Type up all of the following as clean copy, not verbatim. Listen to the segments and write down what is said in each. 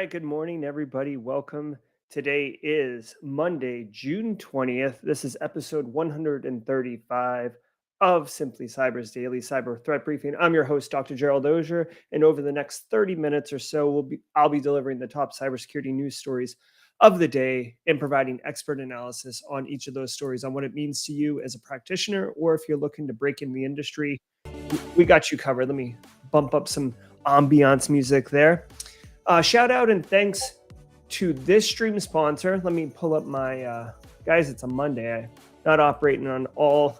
right, good morning, everybody. Welcome. Today is Monday, June 20th. This is episode 135 of Simply Cyber's Daily Cyber Threat Briefing. I'm your host, Dr. Gerald Dozier, and over the next 30 minutes or so, I'll be delivering the top cybersecurity news stories of the day and providing expert analysis on each of those stories on what it means to you as a practitioner, or if you're looking to break in the industry, we got you covered. Let me bump up some ambiance music there. Shout out and thanks to this stream sponsor. Let me pull up my guys. It's a Monday. Not operating on all,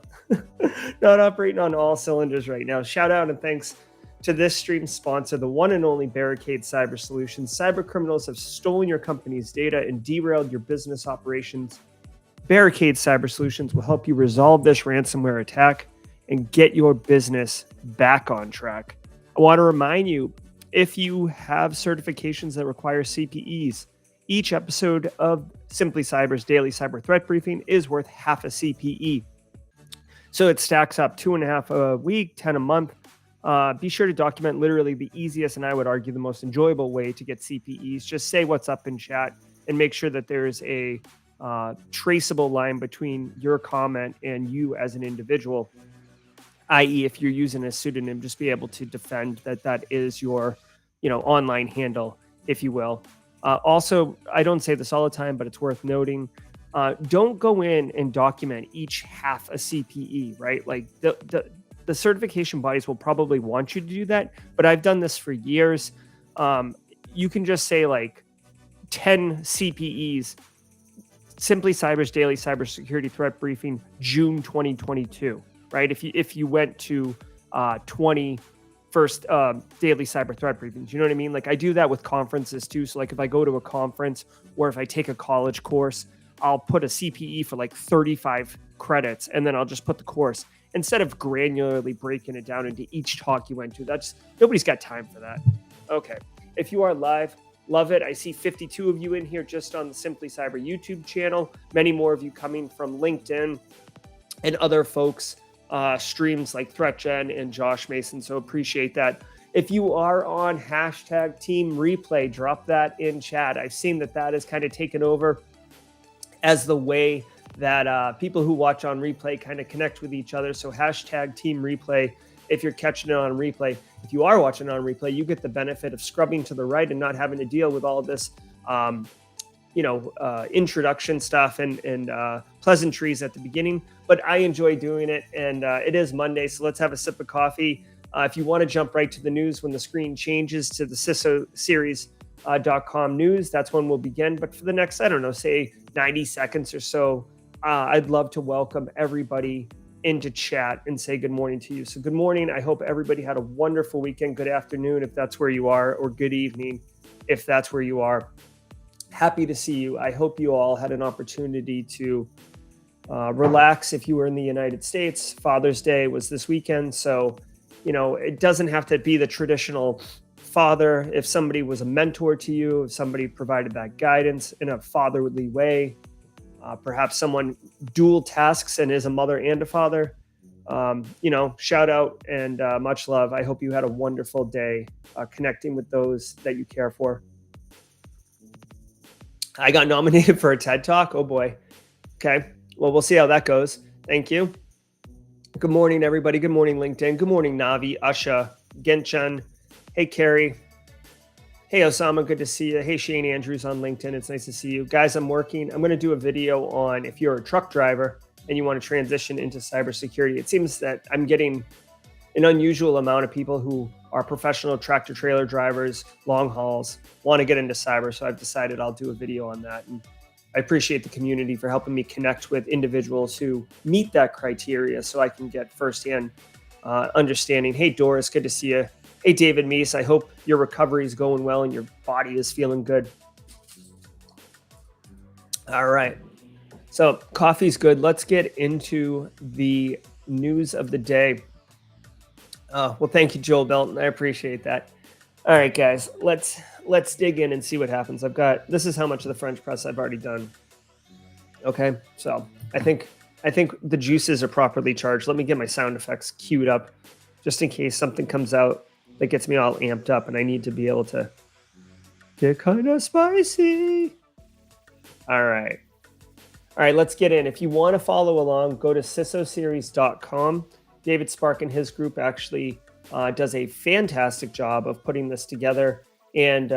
not operating on all cylinders right now. Shout out and thanks to this stream sponsor, the one and only Barricade Cyber Solutions. Cyber criminals have stolen your company's data and derailed your business operations. Barricade Cyber Solutions will help you resolve this ransomware attack and get your business back on track. I want to remind you, if you have certifications that require CPEs, each episode of Simply Cyber's Daily Cyber Threat Briefing is worth half a CPE. So it stacks up 2.5 a week, 10 a month. Be sure to document literally the easiest and I would argue the most enjoyable way to get CPEs. Just say what's up in chat and make sure that there's a traceable line between your comment and you as an individual. I.e., if you're using a pseudonym, just be able to defend that is your, online handle, if you will. Also, I don't say this all the time, but it's worth noting. Don't go in and document each half a CPE, right? Like the certification bodies will probably want you to do that, but I've done this for years. You can just say like 10 CPEs, Simply Cyber's Daily Cybersecurity Threat Briefing, June 2022. Right? If you went to 20 first daily cyber threat briefings, you know what I mean? Like I do that with conferences too. So like if I go to a conference or if I take a college course, I'll put a CPE for like 35 credits and then I'll just put the course instead of granularly breaking it down into each talk you went to. Nobody's got time for that. Okay. If you are live, love it. I see 52 of you in here just on the Simply Cyber YouTube channel. Many more of you coming from LinkedIn and other folks. Streams like ThreatGen and Josh Mason. So appreciate that. If you are on hashtag Team Replay, drop that in chat. I've seen that is kind of taken over as the way that people who watch on replay kind of connect with each other. So hashtag Team Replay. If you're catching it on replay, if you are watching on replay, you get the benefit of scrubbing to the right and not having to deal with all this introduction stuff and pleasantries at the beginning, but I enjoy doing it. And it is Monday, so let's have a sip of coffee. If you want to jump right to the news when the screen changes to the CISO series.com news, that's when we'll begin. But for the next, I don't know, say 90 seconds or so, I'd love to welcome everybody into chat and say good morning to you. So good morning. I hope everybody had a wonderful weekend. Good afternoon, if that's where you are, or good evening, if that's where you are. Happy to see you. I hope you all had an opportunity to relax if you were in the United States. Father's Day was this weekend. So, it doesn't have to be the traditional father. If somebody was a mentor to you, if somebody provided that guidance in a fatherly way, perhaps someone dual tasks and is a mother and a father, shout out and much love. I hope you had a wonderful day connecting with those that you care for. I got nominated for a TED Talk. Oh boy. Okay. Well, we'll see how that goes. Thank you. Good morning, everybody. Good morning, LinkedIn. Good morning, Navi, Asha, Genshan. Hey, Carrie. Hey, Osama. Good to see you. Hey, Shane Andrews on LinkedIn. It's nice to see you. Guys, I'm going to do a video on if you're a truck driver and you want to transition into cybersecurity. It seems that I'm getting an unusual amount of people who are professional tractor trailer drivers, long hauls, want to get into cyber. So I've decided I'll do a video on that. And I appreciate the community for helping me connect with individuals who meet that criteria so I can get firsthand understanding. Hey, Doris, good to see you. Hey, David Meese, I hope your recovery is going well and your body is feeling good. All right. So coffee's good. Let's get into the news of the day. Well, thank you, Joel Belton. I appreciate that. All right, guys, let's dig in and see what happens. This is how much of the French press I've already done. Okay, so I think the juices are properly charged. Let me get my sound effects queued up just in case something comes out that gets me all amped up and I need to be able to They're kind of spicy. All right. All right, let's get in. If you want to follow along, go to cisoseries.com. David Spark and his group actually does a fantastic job of putting this together. And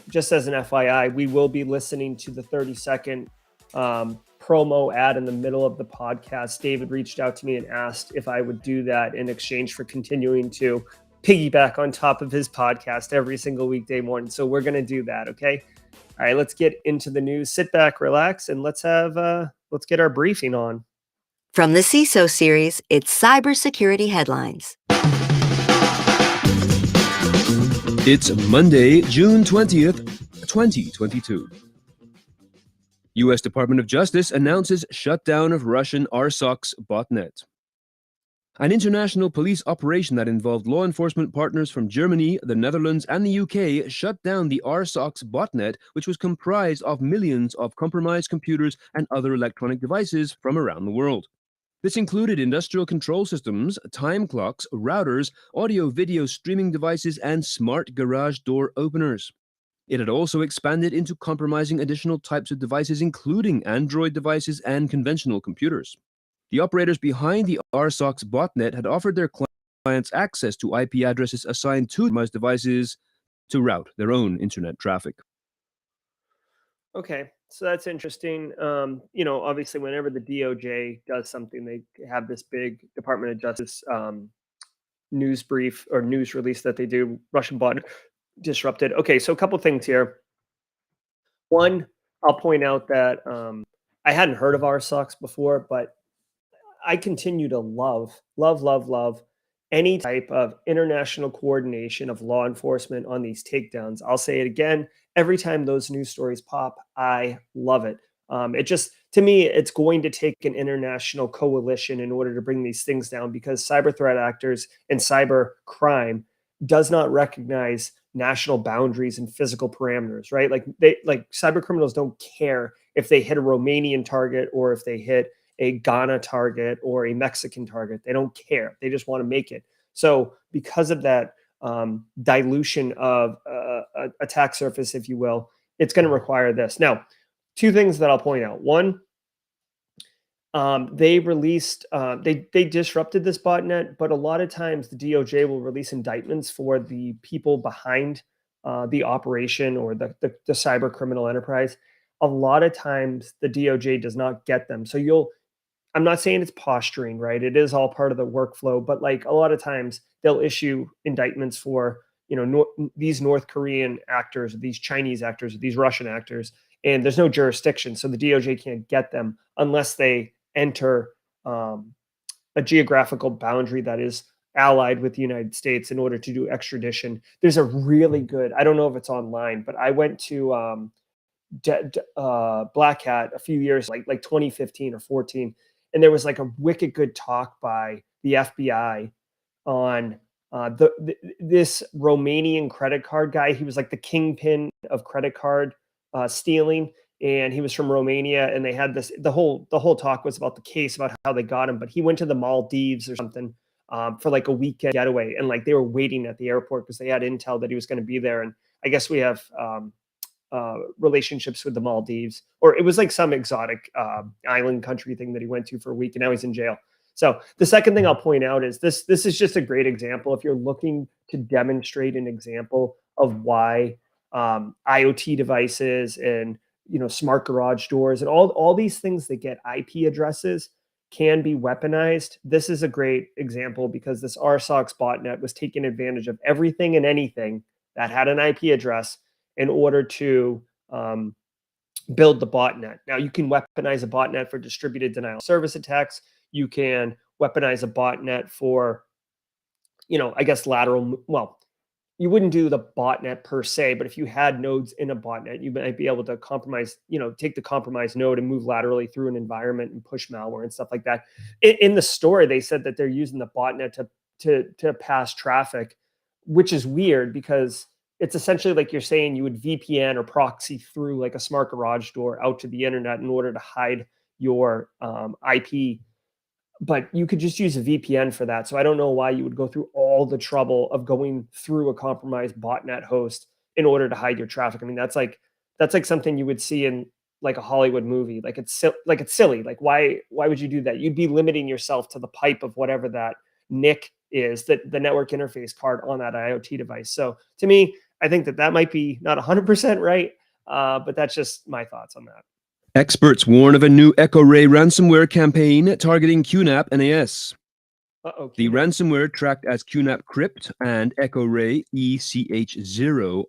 just as an FYI, we will be listening to the 30-second promo ad in the middle of the podcast. David reached out to me and asked if I would do that in exchange for continuing to piggyback on top of his podcast every single weekday morning. So we're going to do that, okay? All right, let's get into the news. Sit back, relax, and let's get our briefing on. From the CISO series, it's cybersecurity headlines. It's Monday, June 20th, 2022. U.S. Department of Justice announces shutdown of Russian RSOX botnet. An international police operation that involved law enforcement partners from Germany, the Netherlands, and the UK shut down the RSOX botnet, which was comprised of millions of compromised computers and other electronic devices from around the world. This included industrial control systems, time clocks, routers, audio-video streaming devices, and smart garage door openers. It had also expanded into compromising additional types of devices, including Android devices and conventional computers. The operators behind the RSOX botnet had offered their clients access to IP addresses assigned to compromised devices to route their own internet traffic. Okay, so that's interesting. Obviously, whenever the DOJ does something, they have this big Department of Justice news brief or news release that they do. Russian bot disrupted. Okay, so a couple things here. One, I'll point out that I hadn't heard of RSOX before, but I continue to love any type of international coordination of law enforcement on these takedowns. I'll say it again. Every time those news stories pop, I love it. It just, to me, it's going to take an international coalition in order to bring these things down because cyber threat actors and cyber crime does not recognize national boundaries and physical parameters, right? Like cyber criminals don't care if they hit a Romanian target or if they hit a Ghana target or a Mexican target. They don't care. They just want to make it. So because of that dilution of attack surface, if you will, it's going to require this. Now, two things that I'll point out. One, they released, they disrupted this botnet, but a lot of times the DOJ will release indictments for the people behind the operation or the cyber criminal enterprise. A lot of times the DOJ does not get them. So I'm not saying it's posturing, right? It is all part of the workflow, but like a lot of times they'll issue indictments for, these North Korean actors, these Chinese actors, these Russian actors, and there's no jurisdiction. So the DOJ can't get them unless they enter a geographical boundary that is allied with the United States in order to do extradition. There's a really good, I don't know if it's online, but I went to Black Hat a few years, like 2015 or 14. And there was like a wicked good talk by the FBI on this Romanian credit card guy. He was like the kingpin of credit card stealing, and he was from Romania. And they had this. The whole talk was about the case, about how they got him. But he went to the Maldives or something for like a weekend getaway, and like they were waiting at the airport because they had intel that he was going to be there. And I guess we have relationships with the Maldives, or it was like some exotic island country thing that he went to for a week, and now he's in jail. So the second thing I'll point out is this is just a great example. If you're looking to demonstrate an example of why IoT devices and smart garage doors and all these things that get IP addresses can be weaponized, this is a great example because this RSOX botnet was taking advantage of everything and anything that had an IP address in order to build the botnet. Now, you can weaponize a botnet for distributed denial of service attacks. You can weaponize a botnet for, I guess lateral. Well, you wouldn't do the botnet per se, but if you had nodes in a botnet, you might be able to compromise, take the compromised node and move laterally through an environment and push malware and stuff like that. In the story, they said that they're using the botnet to pass traffic, which is weird because it's essentially like you're saying you would VPN or proxy through like a smart garage door out to the internet in order to hide your IP. But you could just use a VPN for that. So I don't know why you would go through all the trouble of going through a compromised botnet host in order to hide your traffic. I mean, that's like something you would see in like a Hollywood movie. Like it's silly. Like why would you do that? You'd be limiting yourself to the pipe of whatever that NIC is, that the network interface card on that IoT device. So to me, I think that might be not 100% right, but that's just my thoughts on that. Experts warn of a new Echo Ray ransomware campaign targeting QNAP NAS. The ransomware, tracked as QNAP Crypt and Echo Ray ECH0RAIX,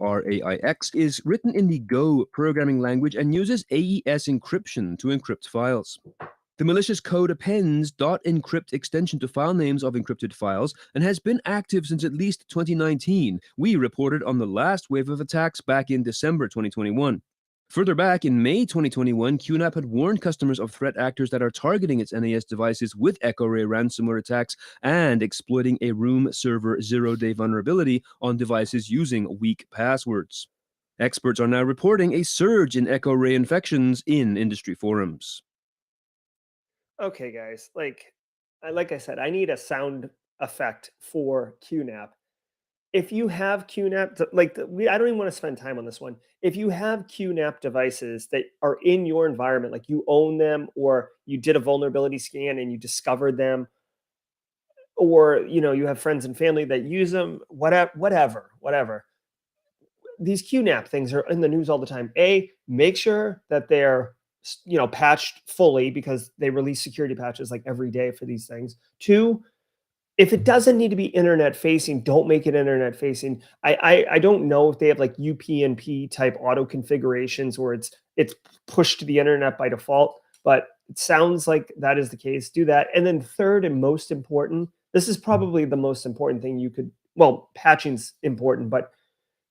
is written in the Go programming language and uses AES encryption to encrypt files. The malicious code appends .encrypt extension to file names of encrypted files and has been active since at least 2019. We reported on the last wave of attacks back in December 2021. Further back, in May 2021, QNAP had warned customers of threat actors that are targeting its NAS devices with Echo Ray ransomware attacks and exploiting a room server zero-day vulnerability on devices using weak passwords. Experts are now reporting a surge in Echo Ray infections in industry forums. Okay, guys, like I said, I need a sound effect for QNAP. If you have QNAP, I don't even want to spend time on this one. If you have QNAP devices that are in your environment, like you own them, or you did a vulnerability scan and you discovered them, or you have friends and family that use them, whatever. These QNAP things are in the news all the time. Make sure that they're patched fully, because they release security patches like every day for these things. Two, if it doesn't need to be internet facing, don't make it internet facing. I don't know if they have like UPnP type auto configurations where it's pushed to the internet by default, but it sounds like that is the case. Do that. And then third and most important, this is probably the most important thing you could, well, patching's important, but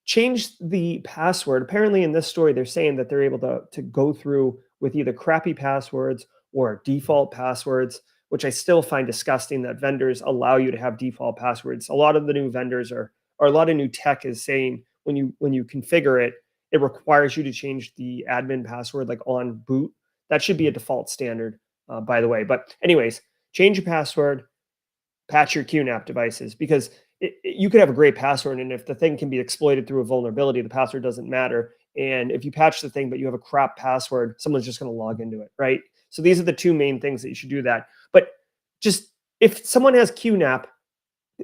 change the password. Apparently in this story, they're saying that they're able to go through with either crappy passwords or default passwords, which I still find disgusting that vendors allow you to have default passwords. A lot of the new vendors or a lot of new tech is saying when you configure it, it requires you to change the admin password like on boot. That should be a default standard, by the way. But anyways, change your password, patch your QNAP devices, because you could have a great password, and if the thing can be exploited through a vulnerability, the password doesn't matter. And if you patch the thing, but you have a crap password, someone's just going to log into it, right? So these are the two main things that you should do that. But just if someone has QNAP,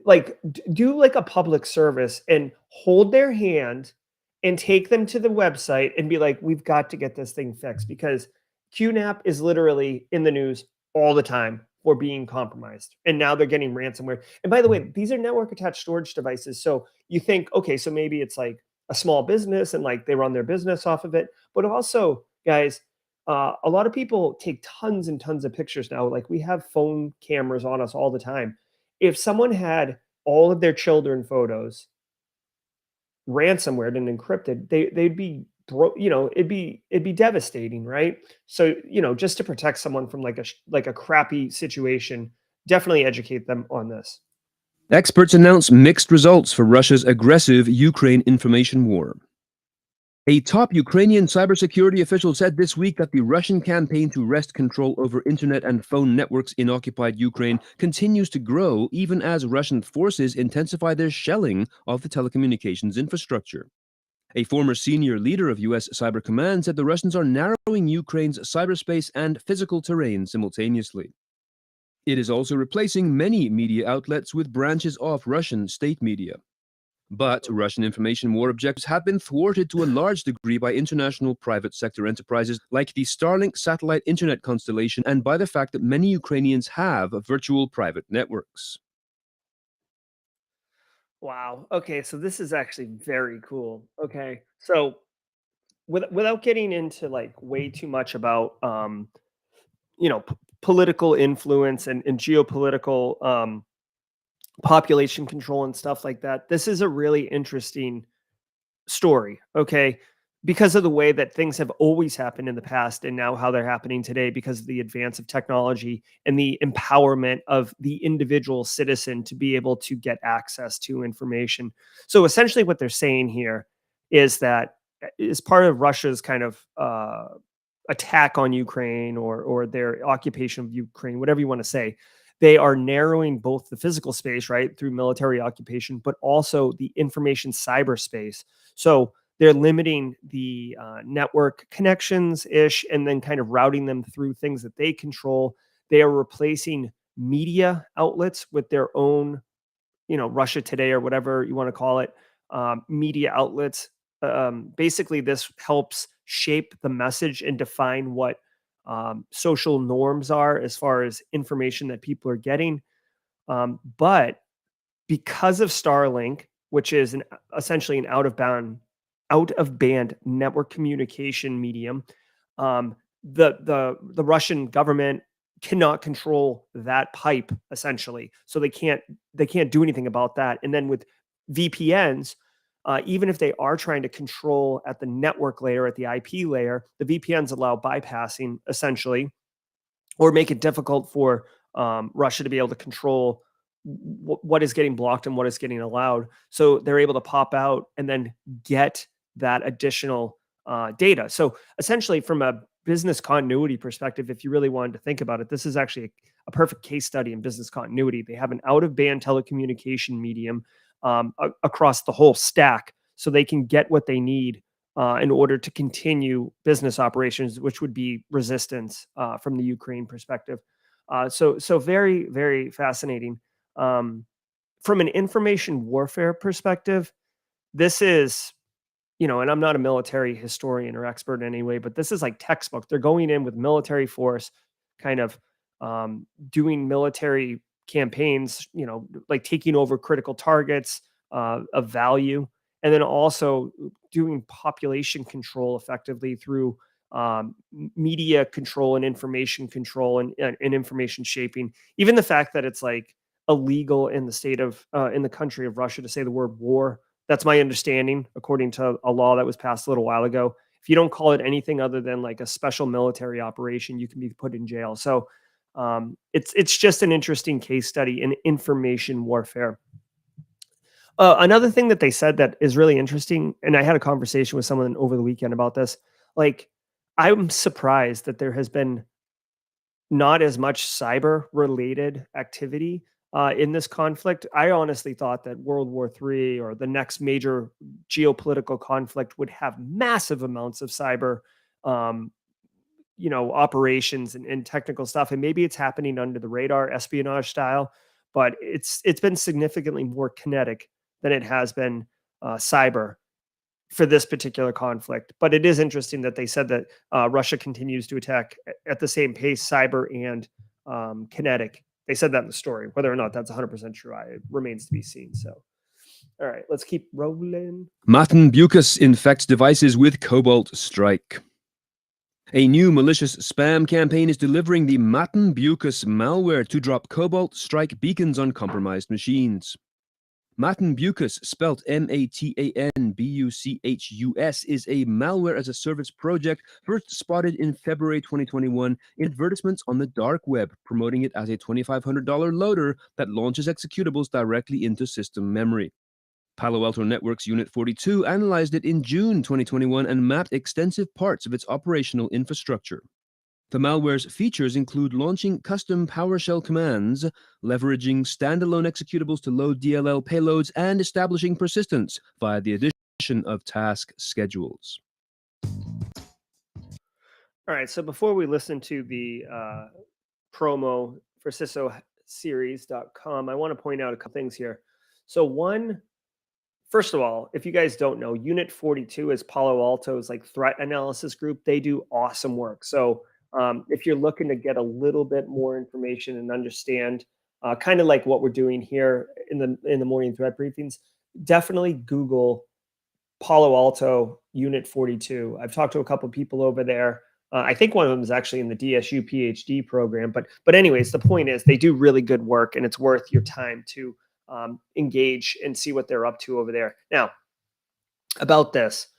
like do like a public service and hold their hand and take them to the website and be like, we've got to get this thing fixed, because QNAP is literally in the news all the time for being compromised. And now they're getting ransomware. And by the way, these are network attached storage devices. So you think, okay, so maybe it's like a small business and like they run their business off of it. But also, guys, a lot of people take tons and tons of pictures now. Like we have phone cameras on us all the time. If someone had all of their children photos ransomware and encrypted, they'd be it'd be devastating, right? So just to protect someone from like a crappy situation, definitely educate them on this. Experts announce mixed results for Russia's aggressive Ukraine information war. A top Ukrainian cybersecurity official said this week that the Russian campaign to wrest control over internet and phone networks in occupied Ukraine continues to grow, even as Russian forces intensify their shelling of the telecommunications infrastructure. A former senior leader of U.S. Cyber Command said the Russians are narrowing Ukraine's cyberspace and physical terrain simultaneously. It is also replacing many media outlets with branches of Russian state media. But Russian information war objectives have been thwarted to a large degree by international private sector enterprises like the Starlink satellite internet constellation, and by the fact that many Ukrainians have virtual private networks. Wow. Okay, so this is actually very cool. Okay, so without getting into like way too much about political influence and geopolitical population control and stuff like that, this is a really interesting story, okay? Because of the way that things have always happened in the past and now how they're happening today, because of the advance of technology and the empowerment of the individual citizen to be able to get access to information. So essentially what they're saying here is that as part of Russia's kind of attack on Ukraine or their occupation of Ukraine, whatever you want to say, they are narrowing both the physical space, right, through military occupation, but also the information cyberspace. So they're limiting the network connections ish, and then kind of routing them through things that they control. They are replacing media outlets with their own, Russia Today or whatever you want to call it, media outlets. Basically, this helps shape the message and define what social norms are as far as information that people are getting. But because of Starlink, which is essentially an out of band network communication medium, the Russian government cannot control that pipe essentially, so they can't do anything about that. And then with VPNs, even if they are trying to control at the network layer, at the IP layer, the VPNs allow bypassing essentially, or make it difficult for Russia to be able to control what is getting blocked and what is getting allowed. So they're able to pop out and then get that additional data. So essentially, from a business continuity perspective, if you really wanted to think about it, this is actually a perfect case study in business continuity. They have an out-of-band telecommunication medium across the whole stack, so they can get what they need in order to continue business operations, which would be resistance from the Ukraine perspective. So very, very fascinating. Um, from an information warfare perspective, this is, and I'm not a military historian or expert in any way, but this is like textbook. They're going in with military force, kind of doing military campaigns, like taking over critical targets of value, and then also doing population control effectively through media control and information control, and information shaping. Even the fact that it's like illegal in the in the country of Russia to say the word war. That's my understanding, according to a law that was passed a little while ago. If you don't call it anything other than like a special military operation, you can be put in jail. So it's just an interesting case study in information warfare. Another thing that they said that is really interesting, and I had a conversation with someone over the weekend about this. Like, I'm surprised that there has been not as much cyber related activity in this conflict. I honestly thought that World War III or the next major geopolitical conflict would have massive amounts of cyber, um, operations and technical stuff. And maybe it's happening under the radar, espionage style, but it's been significantly more kinetic than it has been cyber for this particular conflict. But it is interesting that they said that Russia continues to attack at the same pace, cyber and kinetic. They said that in the story. Whether or not that's 100% true, it remains to be seen. So, all right, let's keep rolling. Matten Bucus infects devices with Cobalt Strike. A new malicious spam campaign is delivering the Matten Bucus malware to drop Cobalt Strike beacons on compromised machines. Matten Bucus, spelt MATANBUCHUS, is a malware as a service project first spotted in February 2021 in advertisements on the dark web, promoting it as a $2,500 loader that launches executables directly into system memory. Palo Alto Networks Unit 42 analyzed it in June 2021 and mapped extensive parts of its operational infrastructure. The malware's features include launching custom PowerShell commands, leveraging standalone executables to load DLL payloads, and establishing persistence via the addition of task schedules. All right, so before we listen to the promo for CISOseries.com, I want to point out a couple things here. So one, first of all, if you guys don't know, Unit 42 is Palo Alto's like threat analysis group. They do awesome work. So if you're looking to get a little bit more information and understand, kind of like what we're doing here in the morning threat briefings, definitely Google Palo Alto Unit 42. I've talked to a couple of people over there. I think one of them is actually in the DSU PhD program. But anyways, the point is they do really good work, and it's worth your time to engage and see what they're up to over there. Now, about this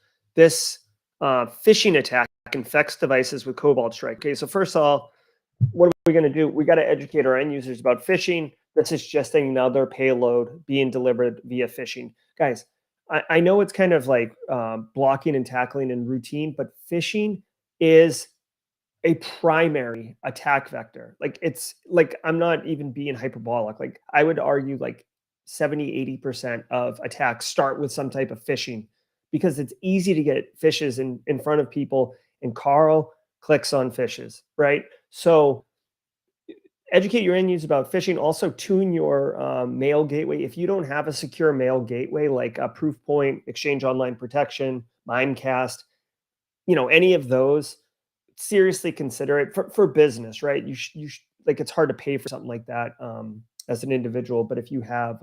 phishing attack infects devices with Cobalt Strike. Okay, so first of all, what are we going to do? We got to educate our end users about phishing. This is just another payload being delivered via phishing. Guys, I know it's kind of like blocking and tackling and routine, but phishing is a primary attack vector. Like, it's like, I'm not even being hyperbolic. Like, I would argue like 70, 80% of attacks start with some type of phishing, because it's easy to get phishes in front of people, and Carl clicks on phishes, right? So educate your end users about phishing. Also, tune your mail gateway. If you don't have a secure mail gateway like a Proofpoint, Exchange Online Protection, Mimecast, any of those, seriously consider it for business, right? Like, it's hard to pay for something like that as an individual, but if you have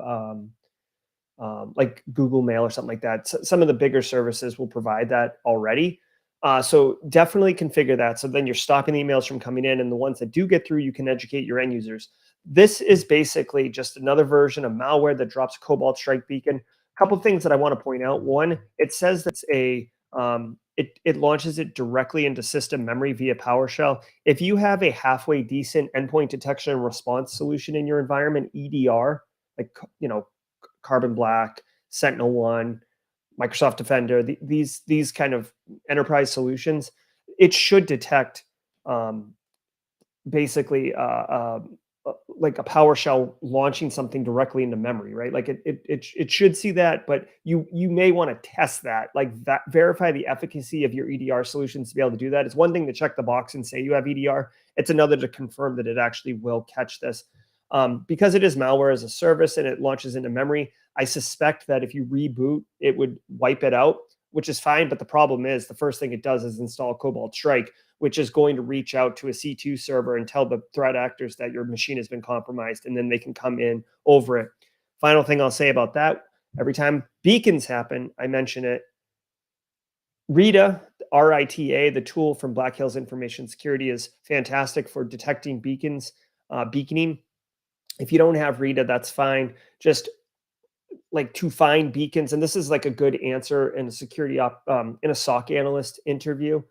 like Google Mail or something like that, some of the bigger services will provide that already. So definitely configure that. So then you're stopping the emails from coming in, and the ones that do get through, you can educate your end users. This is basically just another version of malware that drops a Cobalt Strike beacon. A couple of things that I want to point out. One, it says that's it launches it directly into system memory via PowerShell. If you have a halfway decent endpoint detection and response solution in your environment, EDR, like Carbon Black, SentinelOne, Microsoft Defender, these kind of enterprise solutions, it should detect basically like a PowerShell launching something directly into memory, right? Like it should see that, but you may want to test that, like that, verify the efficacy of your EDR solutions to be able to do that. It's one thing to check the box and say you have EDR. It's another to confirm that it actually will catch this. Because it is malware as a service and it launches into memory, I suspect that if you reboot, it would wipe it out, which is fine. But the problem is the first thing it does is install Cobalt Strike, which is going to reach out to a C2 server and tell the threat actors that your machine has been compromised, and then they can come in over it. Final thing I'll say about that, every time beacons happen, I mention it. RITA, R-I-T-A, the tool from Black Hills Information Security, is fantastic for detecting beacons, beaconing. If you don't have RITA, that's fine. Just like to find beacons, and this is like a good answer in a in a SOC analyst interview.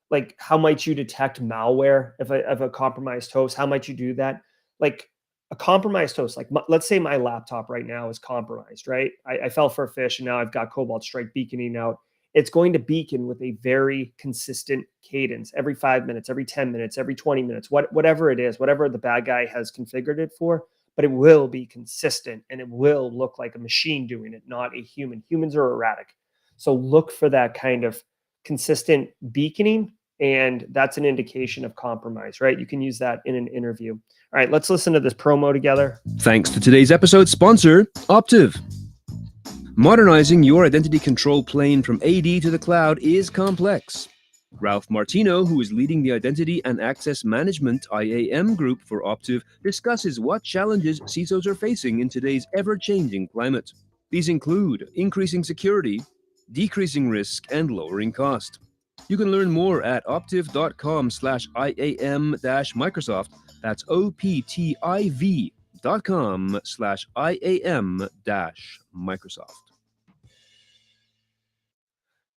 Like, how might you detect malware if a compromised host? How might you do that? Like a compromised host, like let's say my laptop right now is compromised, right? I fell for a fish and now I've got Cobalt Strike beaconing out. It's going to beacon with a very consistent cadence every 5 minutes, every 10 minutes, every 20 minutes, whatever it is, whatever the bad guy has configured it for, but it will be consistent and it will look like a machine doing it, not a human. Humans are erratic. So look for that kind of consistent beaconing, and that's an indication of compromise, right? You can use that in an interview. All right, let's listen to this promo together. Thanks to today's episode sponsor, Optiv. Modernizing your identity control plane from AD to the cloud is complex. Ralph Martino, who is leading the Identity and Access Management IAM group for Optiv, discusses what challenges CISOs are facing in today's ever-changing climate. These include increasing security, decreasing risk, and lowering cost. You can learn more at optiv.com/IAM-Microsoft. That's optiv.com/IAM-Microsoft.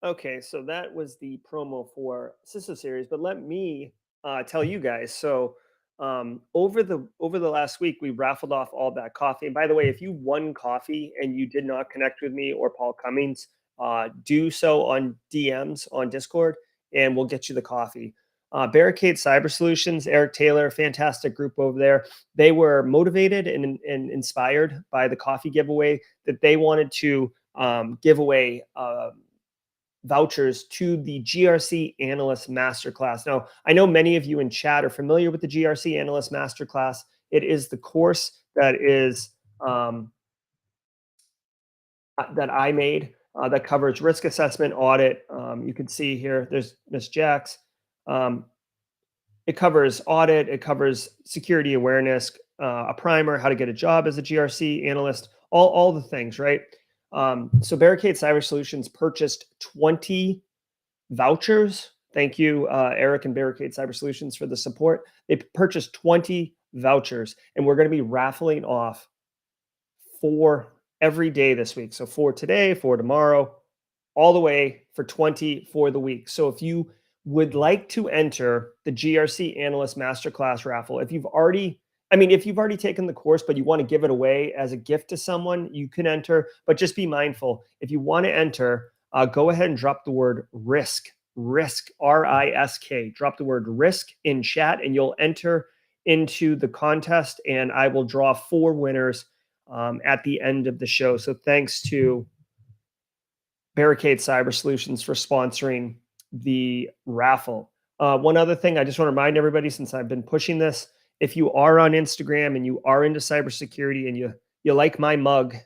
Okay, so that was the promo for CISO series, but let me tell you guys. So over the last week, we raffled off all that coffee. And by the way, if you won coffee and you did not connect with me or Paul Cummings, do so on DMs on Discord, and we'll get you the coffee. Barricade Cyber Solutions, Eric Taylor, fantastic group over there. They were motivated and inspired by the coffee giveaway that they wanted to give away. Vouchers to the GRC Analyst Master Class. Now, I know many of you in chat are familiar with the GRC Analyst Master Class. It is the course that is that I made that covers risk assessment, audit. You can see here, there's Miss Jax. It covers audit, it covers security awareness, a primer, how to get a job as a GRC analyst, all the things, right? So Barricade Cyber Solutions purchased 20 vouchers. Thank you, Eric and Barricade Cyber Solutions, for the support. They purchased 20 vouchers, and we're going to be raffling off 4 every day this week. So 4 today, 4 tomorrow, all the way for 20 for the week. So if you would like to enter the GRC Analyst Masterclass raffle, if you've already taken the course, but you want to give it away as a gift to someone, you can enter. But just be mindful. If you want to enter, go ahead and drop the word risk, R-I-S-K. Drop the word risk in chat, and you'll enter into the contest. And I will draw 4 winners at the end of the show. So thanks to Barricade Cyber Solutions for sponsoring the raffle. One other thing I just want to remind everybody, since I've been pushing this, if you are on Instagram and you are into cybersecurity and you like my mug,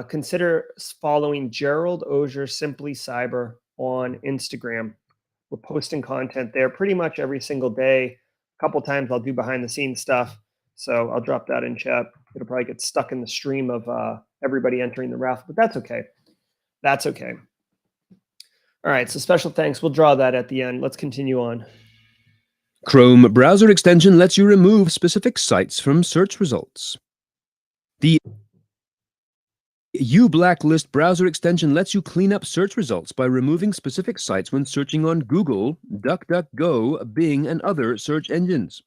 consider following Gerald Ozier Simply Cyber on Instagram. We're posting content there pretty much every single day. A couple times I'll do behind the scenes stuff. So I'll drop that in chat. It'll probably get stuck in the stream of everybody entering the raffle, but that's okay. That's okay. All right, so special thanks. We'll draw that at the end. Let's continue on. Chrome browser extension lets you remove specific sites from search results. The uBlacklist browser extension lets you clean up search results by removing specific sites when searching on Google, DuckDuckGo, Bing, and other search engines.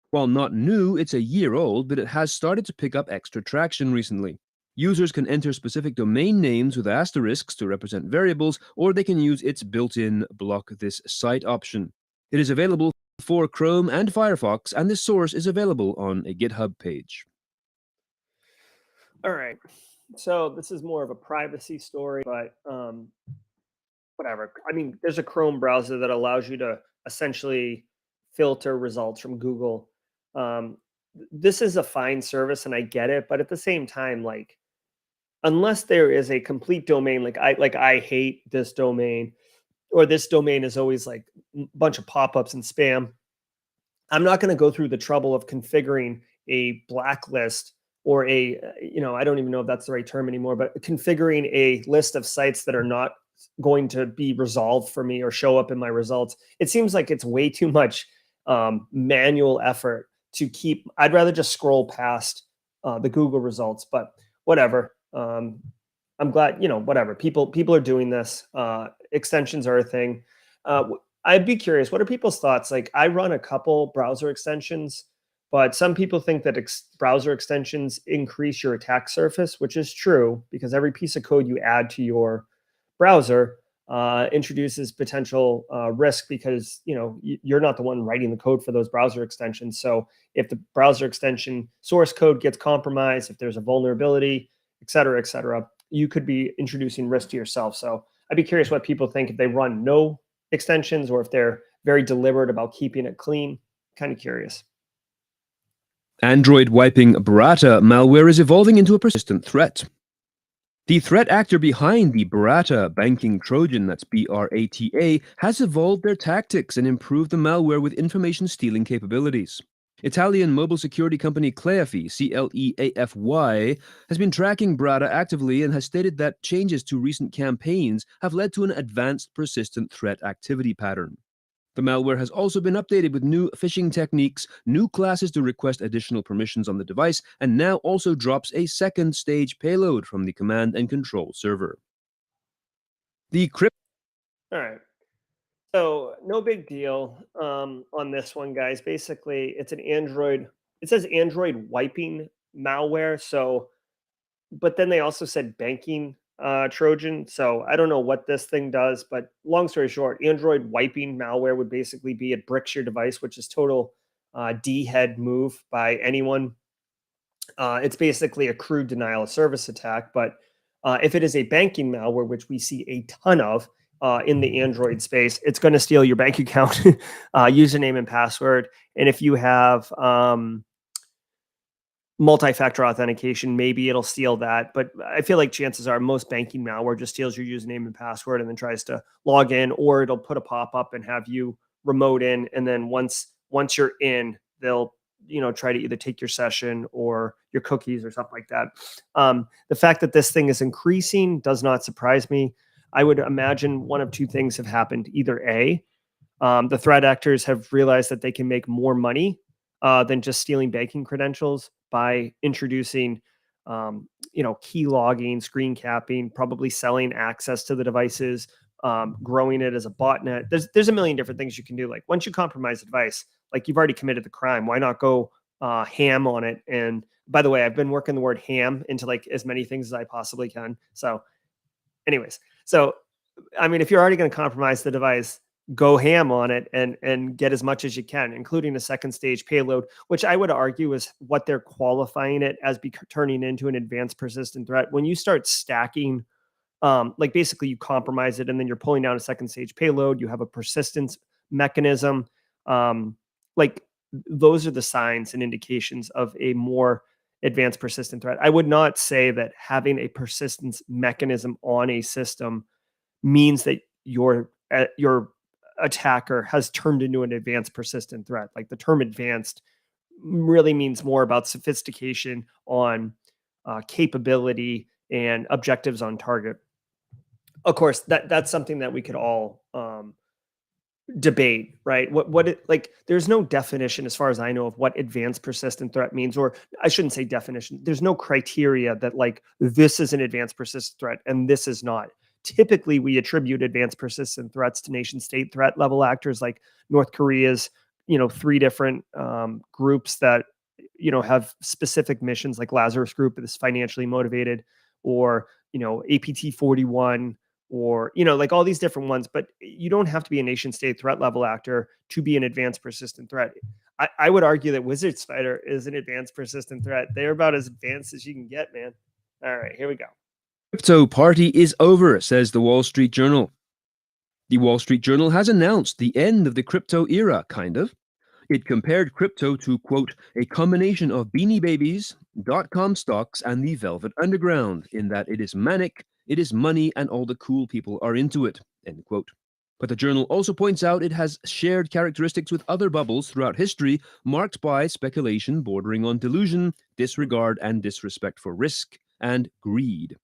While not new, it's a year old, but it has started to pick up extra traction recently. Users can enter specific domain names with asterisks to represent variables, or they can use its built-in block this site option. It is available for Chrome and Firefox, and the source is available on a GitHub page. All right. So this is more of a privacy story, but whatever. I mean, there's a Chrome browser that allows you to essentially filter results from Google. This is a fine service, and I get it, but at the same time, like, unless there is a complete domain, like I hate this domain, or this domain is always like a bunch of pop-ups and spam, I'm not going to go through the trouble of configuring a blacklist or a, I don't even know if that's the right term anymore, but configuring a list of sites that are not going to be resolved for me or show up in my results. It seems like it's way too much manual effort to keep. I'd rather just scroll past the Google results, but whatever. I'm glad, whatever. People are doing this. Extensions are a thing. I'd be curious, what are people's thoughts? Like, I run a couple browser extensions, but some people think that browser extensions increase your attack surface, which is true, because every piece of code you add to your browser introduces potential risk, because you're not the one writing the code for those browser extensions. So if the browser extension source code gets compromised, if there's a vulnerability, et cetera, you could be introducing risk to yourself. So I'd be curious what people think if they run no extensions, or if they're very deliberate about keeping it clean. Kind of curious. Android wiping Barata malware is evolving into a persistent threat. The threat actor behind the Barata banking Trojan, that's BRATA, has evolved their tactics and improved the malware with information stealing capabilities. Italian mobile security company Cleafy, Cleafy, has been tracking Barata actively and has stated that changes to recent campaigns have led to an advanced persistent threat activity pattern. The malware has also been updated with new phishing techniques, new classes to request additional permissions on the device, and now also drops a second stage payload from the command and control server. All right. So no big deal on this one, guys. Basically, it's an Android. It says Android wiping malware. So, but then they also said banking Trojan. So I don't know what this thing does, but long story short, Android wiping malware would basically be it bricks your device, which is total D-head move by anyone. It's basically a crude denial of service attack. But if it is a banking malware, which we see a ton of in the Android space, it's going to steal your bank account, username and password. And if you have multi-factor authentication, maybe it'll steal that. But I feel like chances are most banking malware just steals your username and password and then tries to log in, or it'll put a pop-up and have you remote in. And then once you're in, they'll try to either take your session or your cookies or something like that. The fact that this thing is increasing does not surprise me. I would imagine one of two things have happened. Either A, the threat actors have realized that they can make more money than just stealing banking credentials by introducing, key logging, screen capping, probably selling access to the devices, growing it as a botnet. There's a million different things you can do. Like, once you compromise the device, like, you've already committed the crime. Why not go ham on it? And by the way, I've been working the word ham into like as many things as I possibly can. So anyways, I mean, if you're already going to compromise the device, go ham on it and get as much as you can, including a second stage payload, which I would argue is what they're qualifying it as, turning into an advanced persistent threat. When you start stacking like basically you compromise it and then you're pulling down a second stage payload. You have a persistence mechanism. Like those are the signs and indications of a more advanced persistent threat. I would not say that having a persistence mechanism on a system means that your attacker has turned into an advanced persistent threat. Like the term advanced really means more about sophistication on capability and objectives on target. Of course, that's something that we could all debate, right? What it like there's no definition as far as I know of what advanced persistent threat means, or I shouldn't say definition. There's no criteria that like this is an advanced persistent threat and this is not. Typically, we attribute advanced persistent threats to nation state threat level actors like North Korea's, 3 different groups that have specific missions like Lazarus Group is financially motivated, or APT 41, or like all these different ones. But you don't have to be a nation state threat level actor to be an advanced persistent threat. I would argue that Wizard Spider is an advanced persistent threat. They're about as advanced as you can get, man. All right, here we go. Crypto party is over, says the Wall Street Journal. The Wall Street Journal has announced the end of the crypto era, kind of. It compared crypto to, quote, a combination of Beanie Babies, .com stocks, and the Velvet Underground, in that it is manic, it is money, and all the cool people are into it, end quote. But the journal also points out it has shared characteristics with other bubbles throughout history, marked by speculation bordering on delusion, disregard and disrespect for risk, and greed.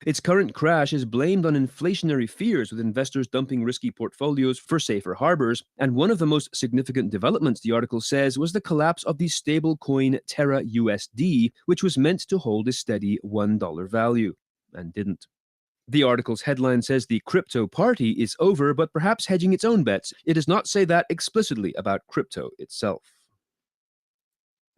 Its current crash is blamed on inflationary fears, with investors dumping risky portfolios for safer harbors. And one of the most significant developments, the article says, was the collapse of the stablecoin Terra USD, which was meant to hold a steady $1 value, and didn't. The article's headline says the crypto party is over, but perhaps hedging its own bets. It does not say that explicitly about crypto itself.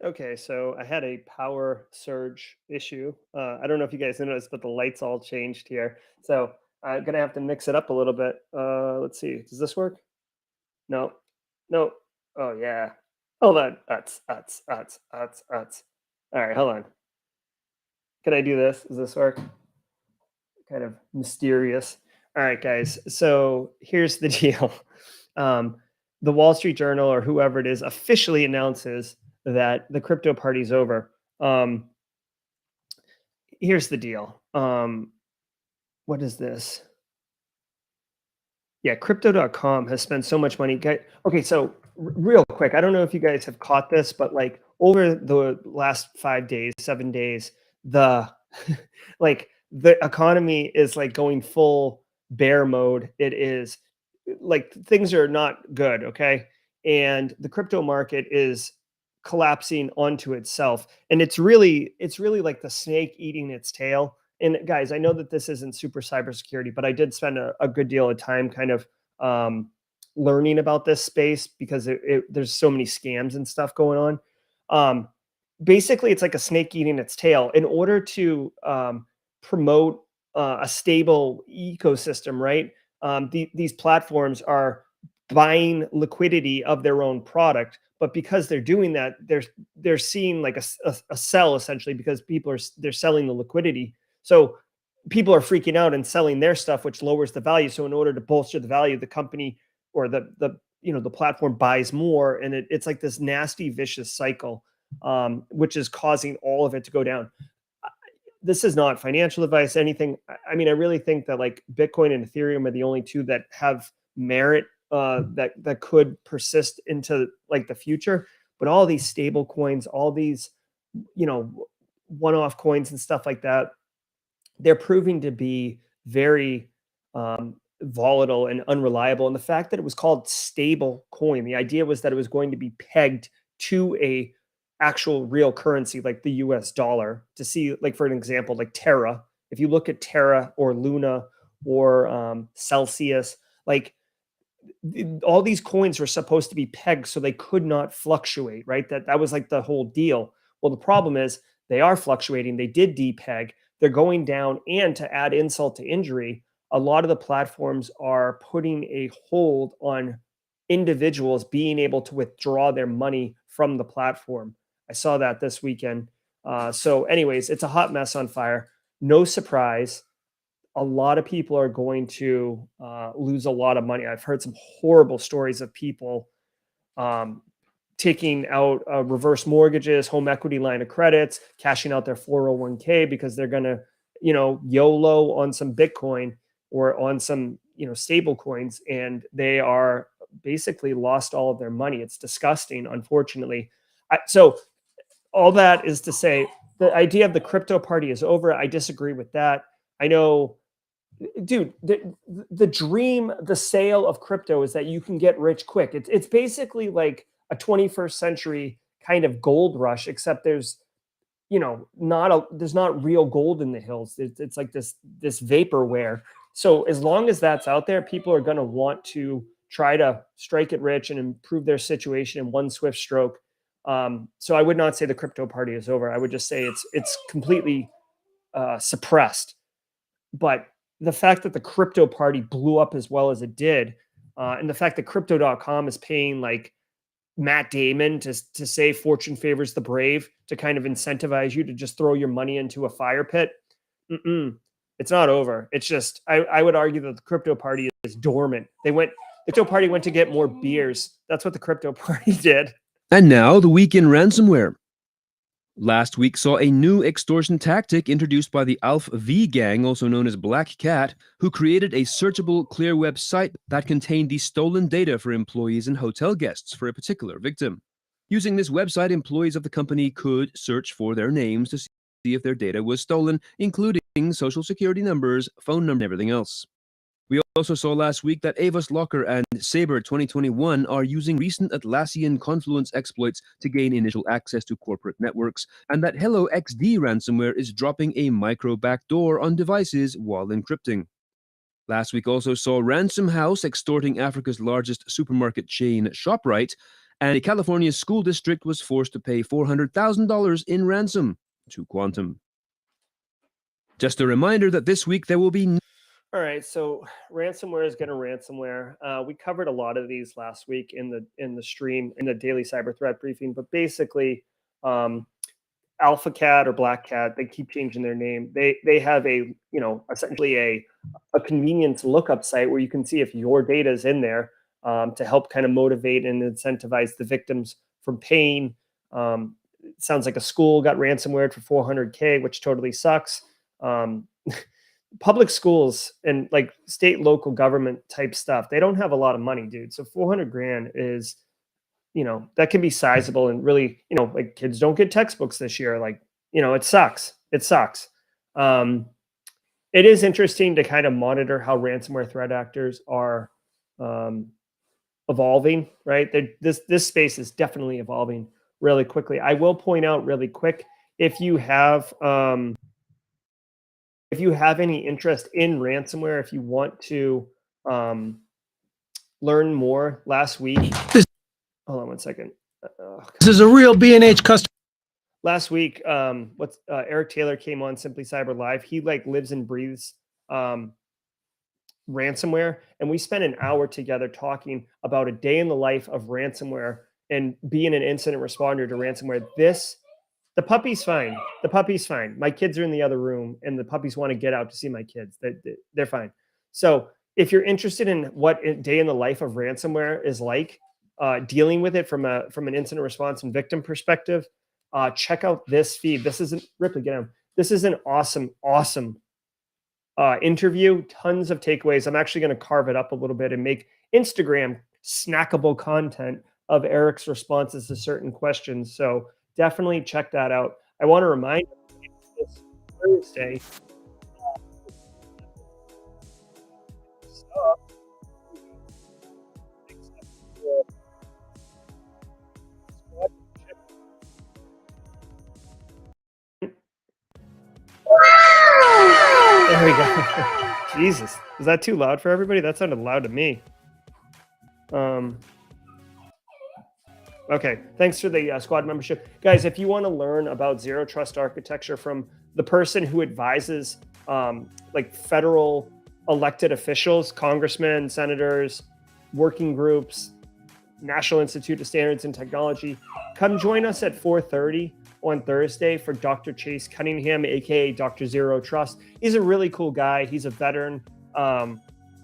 Okay, so I had a power surge issue. I don't know if you guys noticed, but the lights all changed here. So I'm gonna have to mix it up a little bit. Let's see. Does this work? No, no. Oh yeah. Hold on. Uts. All right, hold on. Can I do this? Does this work? Kind of mysterious. All right, guys. So here's the deal. The Wall Street Journal or whoever it is officially announces that the crypto party's over. Here's the deal. What is this? Yeah, crypto.com has spent so much money. Okay, so real quick, I don't know if you guys have caught this, but like over the last 5 days, 7 days, the like the economy is like going full bear mode. It is like things are not good, okay? And the crypto market is collapsing onto itself. And it's really like the snake eating its tail. And guys, I know that this isn't super cybersecurity, but I did spend a good deal of time kind of learning about this space because there's so many scams and stuff going on. Basically, it's like a snake eating its tail. In order to promote a stable ecosystem, right? These platforms are buying liquidity of their own product, but because they're doing that, they're seeing like a sell essentially, because they're selling the liquidity. So people are freaking out and selling their stuff, which lowers the value. So in order to bolster the value, the company or the platform buys more, and it's like this nasty vicious cycle, which is causing all of it to go down. This is not financial advice, anything. I mean, I really think that like Bitcoin and Ethereum are the only two that have merit that could persist into like the future. But all these stable coins, all these, one-off coins and stuff like that, they're proving to be very volatile and unreliable. And the fact that it was called stable coin, the idea was that it was going to be pegged to a actual real currency like the US dollar. To see, like, for an example, like Terra, if you look at Terra or Luna or Celsius, like all these coins were supposed to be pegged so they could not fluctuate, right? That was like the whole deal. Well, the problem is they are fluctuating. They did depeg. They're going down, and to add insult to injury, a lot of the platforms are putting a hold on individuals being able to withdraw their money from the platform. I saw that this weekend. So anyways, it's a hot mess on fire. No surprise. a lot of people are going to lose a lot of money. I've heard some horrible stories of people um, taking out reverse mortgages, home equity line of credits, cashing out their 401k because they're going to, YOLO on some Bitcoin or on some, stable coins, and they are basically lost all of their money. It's disgusting, unfortunately. So all that is to say, the idea of the crypto party is over. I disagree with that. I know, dude, the dream, the sale of crypto is that you can get rich quick. It's basically like a 21st century kind of gold rush, except there's, there's not real gold in the hills. It's like this vaporware. So as long as that's out there, people are going to want to try to strike it rich and improve their situation in one swift stroke. So I would not say the crypto party is over. I would just say it's completely suppressed. But the fact that the crypto party blew up as well as it did, and the fact that crypto.com is paying like Matt Damon to say fortune favors the brave to kind of incentivize you to just throw your money into a fire pit. It's not over. It's just, I would argue that the crypto party is dormant. The crypto party went to get more beers. That's what the crypto party did. And now, the week in ransomware. Last week saw a new extortion tactic introduced by the Alpha V gang, also known as Black Cat, who created a searchable clear web site that contained the stolen data for employees and hotel guests for a particular victim. Using this website, employees of the company could search for their names to see if their data was stolen, including social security numbers, phone numbers, and everything else. We also saw last week that Avos Locker and Sabre 2021 are using recent Atlassian Confluence exploits to gain initial access to corporate networks, and that Hello XD ransomware is dropping a micro backdoor on devices while encrypting. Last week also saw Ransom House extorting Africa's largest supermarket chain, ShopRite, and a California school district was forced to pay $400,000 in ransom to Quantum. Just a reminder that this week there will be All right, so ransomware is going to ransomware. We covered a lot of these last week in the stream in the daily cyber threat briefing, but basically, Alpha Cat or Black Cat, they keep changing their name. They have essentially a convenience lookup site where you can see if your data is in there to help kind of motivate and incentivize the victims from paying. It sounds like a school got ransomware for $400K, which totally sucks. Public schools and like state, local government type stuff, they don't have a lot of money, dude. So 400 grand is, that can be sizable and really, like kids don't get textbooks this year. Like, it sucks. It sucks. It is interesting to kind of monitor how ransomware threat actors are evolving, right? This space is definitely evolving really quickly. I will point out really quick, if you have any interest in ransomware, if you want to learn more, last week, hold on one second. This is a real B&H customer. Last week, Eric Taylor came on Simply Cyber Live. He lives and breathes ransomware, and we spent an hour together talking about a day in the life of ransomware and being an incident responder to ransomware. The puppy's fine. The puppy's fine. My kids are in the other room, and the puppies want to get out to see my kids. They're fine. So if you're interested in what a day in the life of ransomware is like, dealing with it from an incident response and victim perspective, check out this feed. This isn't Ripley. Get him. This is an awesome interview. Tons of takeaways. I'm actually going to carve it up a little bit and make Instagram snackable content of Eric's responses to certain questions. So definitely check that out. I want to remind you this Thursday. There we go. Jesus, is that too loud for everybody? That sounded loud to me. Okay, thanks for the squad membership. Guys, if you want to learn about zero trust architecture from the person who advises like federal elected officials, congressmen, senators, working groups, National Institute of Standards and Technology, come join us at 4:30 on Thursday for Dr. Chase Cunningham, aka Dr. Zero Trust. He's a really cool guy. He's a veteran.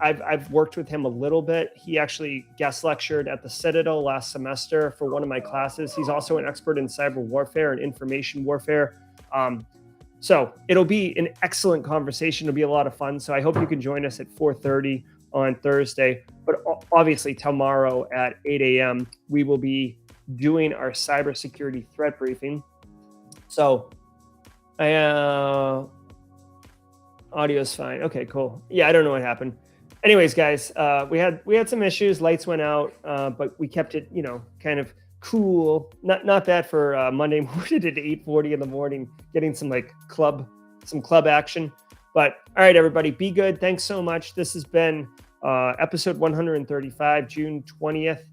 I've worked with him a little bit. He actually guest lectured at the Citadel last semester for one of my classes. He's also an expert in cyber warfare and information warfare. So it'll be an excellent conversation. It'll be a lot of fun. So I hope you can join us at 4:30 on Thursday. But obviously tomorrow at 8 a.m., we will be doing our cybersecurity threat briefing. So audio's fine. Okay, cool. Yeah, I don't know what happened. Anyways, guys, we had some issues. Lights went out, but we kept it, kind of cool. Not bad for Monday morning at 8:40 in the morning, getting some club action. But all right, everybody, be good. Thanks so much. This has been episode 135, June 20th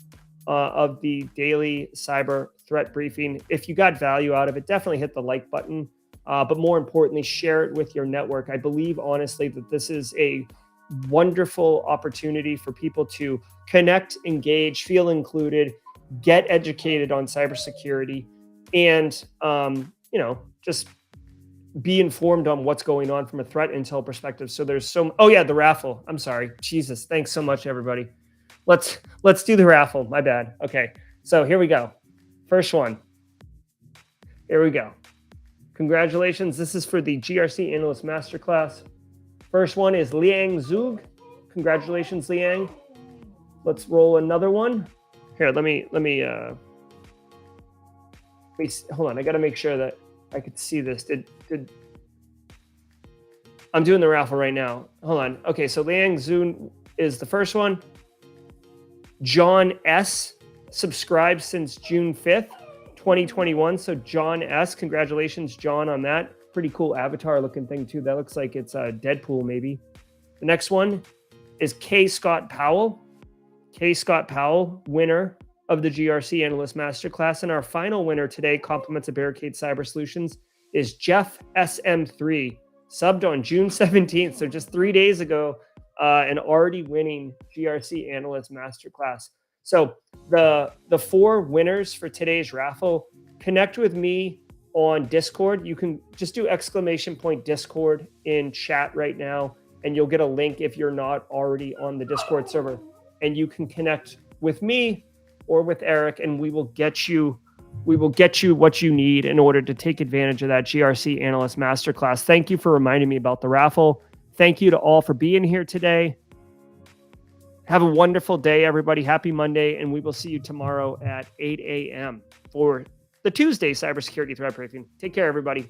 of the daily cyber threat briefing. If you got value out of it, definitely hit the like button. But more importantly, share it with your network. I believe honestly that this is a wonderful opportunity for people to connect, engage, feel included, get educated on cybersecurity, and just be informed on what's going on from a threat intel perspective. So there's the raffle. I'm sorry. Jesus. Thanks so much, everybody. Let's do the raffle. My bad. Okay. So here we go. First one. Here we go. Congratulations. This is for the GRC Analyst Master Class. First one is Liang Zug. Congratulations, Liang. Let's roll another one. Here, let me hold on. I got to make sure that I could see this. Did I'm doing the raffle right now. Hold on. Okay, so Liang Zug is the first one. John S. subscribed since June 5th, 2021. So John S. Congratulations, John, on that. Pretty cool avatar looking thing too. That looks like it's Deadpool maybe. The next one is K. Scott Powell. K. Scott Powell, winner of the GRC Analyst Master Class. And our final winner today, compliments of Barricade Cyber Solutions, is Jeff SM3, subbed on June 17th. So just 3 days ago, and already winning GRC Analyst Master Class. So the 4 winners for today's raffle, connect with me on Discord. You can just do !Discord in chat right now, and you'll get a link if you're not already on the Discord server. And you can connect with me or with Eric, and we will get you what you need in order to take advantage of that GRC Analyst Masterclass. Thank you for reminding me about the raffle. Thank you to all for being here today. Have a wonderful day, everybody. Happy Monday, and we will see you tomorrow at 8 a.m. for the Tuesday Cybersecurity Threat Briefing. Take care, everybody.